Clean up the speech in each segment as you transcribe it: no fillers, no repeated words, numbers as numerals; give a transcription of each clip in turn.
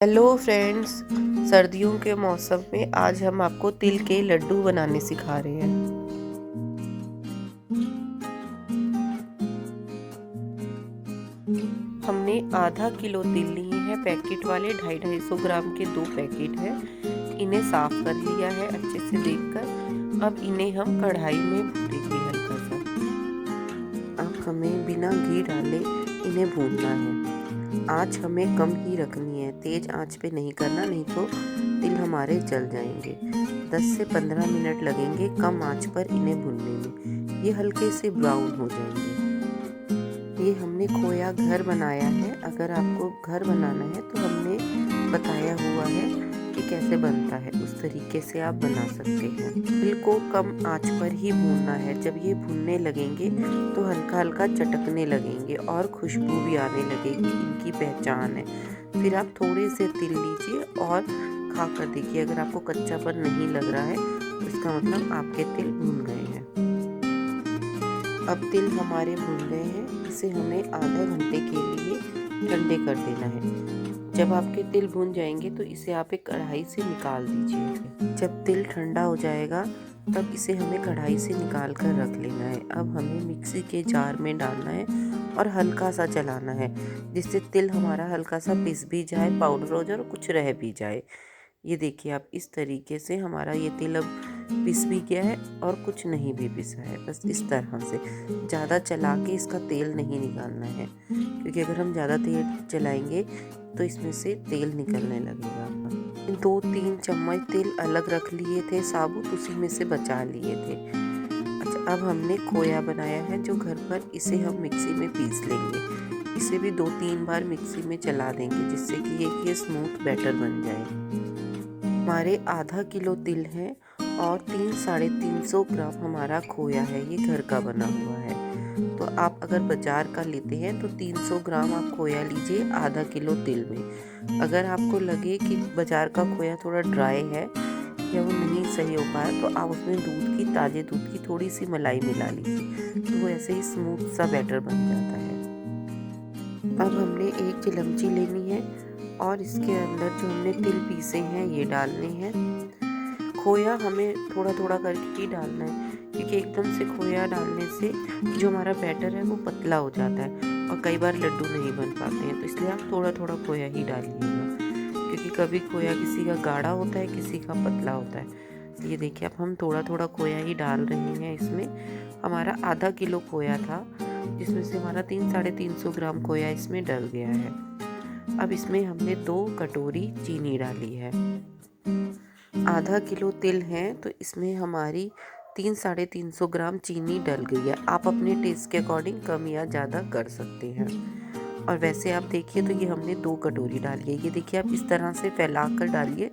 Hello friends. सर्दियों के मौसम में आज हम आपको तिल के लड्डू बनाने सिखा रहे हैं। हमने आधा किलो तिल लिए हैं, पैकेट वाले 250-250 ग्राम के 2 पैकेट हैं। इन्हें साफ कर लिया है अच्छे से देखकर। अब इन्हें हम कढ़ाई में भूनेंगे हल्का सा। अब हमें बिना घी डाले इन्हें भूनना है। आँच हमें कम ही रखनी है, तेज आँच पे नहीं करना, नहीं तो तिल हमारे जल जाएंगे। 10 से 15 मिनट लगेंगे कम आँच पर इन्हें भूनने में। ये हल्के से ब्राउन हो जाएंगे। ये हमने खोया घर बनाया है। अगर आपको घर बनाना है तो हमने बताया हुआ है कि कैसे बनता है, उस तरीके से आप बना सकते हैं। तिल को कम आंच पर ही भूनना है। जब ये भूनने लगेंगे तो हल्का हल्का चटकने लगेंगे और खुशबू भी आने लगेगी, इनकी पहचान है। फिर आप थोड़े से तिल लीजिए और खा कर देखिए। अगर आपको कच्चापन नहीं लग रहा है तो इसका मतलब आपके तिल भून गए हैं। अब तिल हमारे भून गए हैं। इसे हमें आधा घंटे के लिए ठंडे कर देना है। जब आपके तिल भून जाएंगे तो इसे आप एक कढ़ाई से निकाल दीजिए। जब तिल ठंडा हो जाएगा तब इसे हमें कढ़ाई से निकाल कर रख लेना है। अब हमें मिक्सी के जार में डालना है और हल्का सा चलाना है, जिससे तिल हमारा हल्का सा पिस भी जाए, पाउडर हो जाए और कुछ रह भी जाए। ये देखिए आप, इस तरीके से हमारा ये तिल अब पिस भी गया है और कुछ नहीं भी पिसा है। बस इस तरह से ज़्यादा चला के इसका तेल नहीं निकालना है, क्योंकि अगर हम ज़्यादा तेल चलाएंगे तो इसमें से तेल निकलने लगेगा। 2-3 चम्मच तेल अलग रख लिए थे साबुत, उसी में से बचा लिए थे। अच्छा, अब हमने खोया बनाया है जो घर पर, इसे हम मिक्सी में पीस लेंगे। इसे भी 2-3 बार मिक्सी में चला देंगे, जिससे कि ये स्मूथ बैटर बन जाए। हमारे आधा किलो तिल है और 300-350 ग्राम हमारा खोया है। ये घर का बना हुआ है। तो आप अगर बाजार का लेते हैं तो 300 ग्राम आप खोया लीजिए आधा किलो तिल में। अगर आपको लगे कि बाजार का खोया थोड़ा ड्राई है या वो नहीं सही हो पाया तो आप उसमें ताज़े दूध की थोड़ी सी मलाई मिला लीजिए, तो वो ऐसे ही स्मूथ सा बैटर बन जाता है। अब हमने एक चिलमची लेनी है और इसके अंदर जो हमने तिल पीसे हैं ये डालने हैं। खोया हमें थोड़ा थोड़ा करके ही डालना है, क्योंकि एकदम से खोया डालने से जो हमारा बैटर है वो पतला हो जाता है और कई बार लड्डू नहीं बन पाते हैं। तो इसलिए आप थोड़ा थोड़ा खोया ही डालिएगा, क्योंकि कभी खोया किसी का गाढ़ा होता है, किसी का पतला होता है। ये देखिए, अब हम थोड़ा थोड़ा खोया ही डाल रहे हैं इसमें। हमारा आधा किलो खोया था, जिसमें से हमारा 300-350 ग्राम खोया इसमें डल गया है। अब इसमें हमने 2 कटोरी चीनी डाली है। आधा किलो तिल है तो इसमें हमारी 300-350 ग्राम चीनी डल गई है। आप अपने टेस्ट के अकॉर्डिंग कम या ज़्यादा कर सकते हैं। और वैसे आप देखिए तो ये हमने 2 कटोरी डाली है। ये देखिए, आप इस तरह से फैला कर डालिए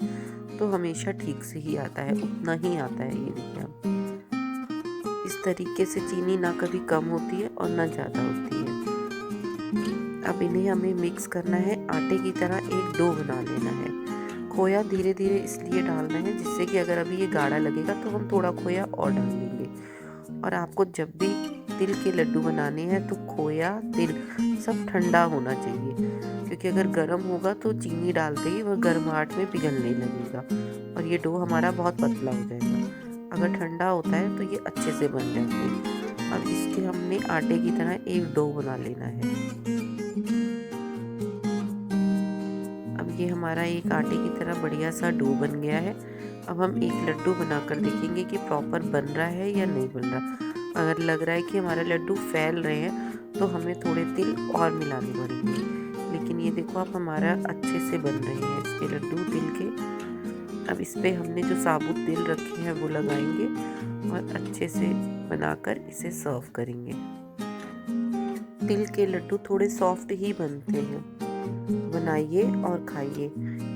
तो हमेशा ठीक से ही आता है, उतना ही आता है। ये देखिए आप, इस तरीके से चीनी ना कभी कम होती है और ना ज़्यादा होती है। अब इन्हें हमें मिक्स करना है, आटे की तरह एक डो बना लेना है। खोया धीरे धीरे इसलिए डालना है जिससे कि अगर अभी ये गाढ़ा लगेगा तो हम थोड़ा खोया और डाल देंगे। और आपको जब भी तिल के लड्डू बनाने हैं तो खोया तिल सब ठंडा होना चाहिए, क्योंकि अगर गर्म होगा तो चीनी डालते ही वह गर्माहट में पिघलने लगेगा और ये डो हमारा बहुत पतला हो जाएगा। अगर ठंडा होता है तो ये अच्छे से बन जाते हैं। अब इसके हमने आटे की तरह एक डो बना लेना है। अब ये हमारा एक आटे की तरह बढ़िया सा डो बन गया है। अब हम एक लड्डू बनाकर देखेंगे कि प्रॉपर बन रहा है या नहीं बन रहा। अगर लग रहा है कि हमारे लड्डू फैल रहे हैं तो हमें थोड़े तिल और मिलाने पड़ेंगे। लेकिन ये देखो आप, हमारा अच्छे से बन रहे हैं इसके लड्डू तिल के। अब इस पे हमने जो साबुत तिल रखे हैं वो लगाएंगे और अच्छे से बनाकर इसे सर्व करेंगे। तिल के लड्डू थोड़े सॉफ्ट ही बनते हैं, बनाइए और खाइए।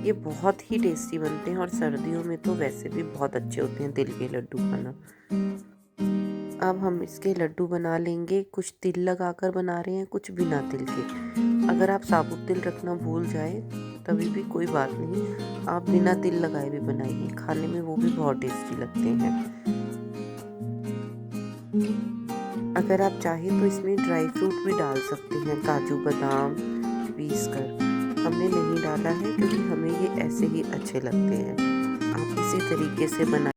ये बहुत ही टेस्टी बनते हैं और सर्दियों में तो वैसे भी बहुत अच्छे होते हैं तिल के लड्डू खाना। अब हम इसके लड्डू बना लेंगे। कुछ तिल लगाकर बना रहे हैं, कुछ बिना तिल के। अगर आप साबुत तिल रखना भूल जाए तभी भी कोई बात नहीं, आप बिना तिल लगाए भी बनाइए, खाने में वो भी बहुत टेस्टी लगते हैं। अगर आप चाहें तो इसमें ड्राई फ्रूट भी डाल सकते हैं, काजू बादाम पीस कर। हमने नहीं डाला है क्योंकि हमें ये ऐसे ही अच्छे लगते हैं। आप इसी तरीके से बना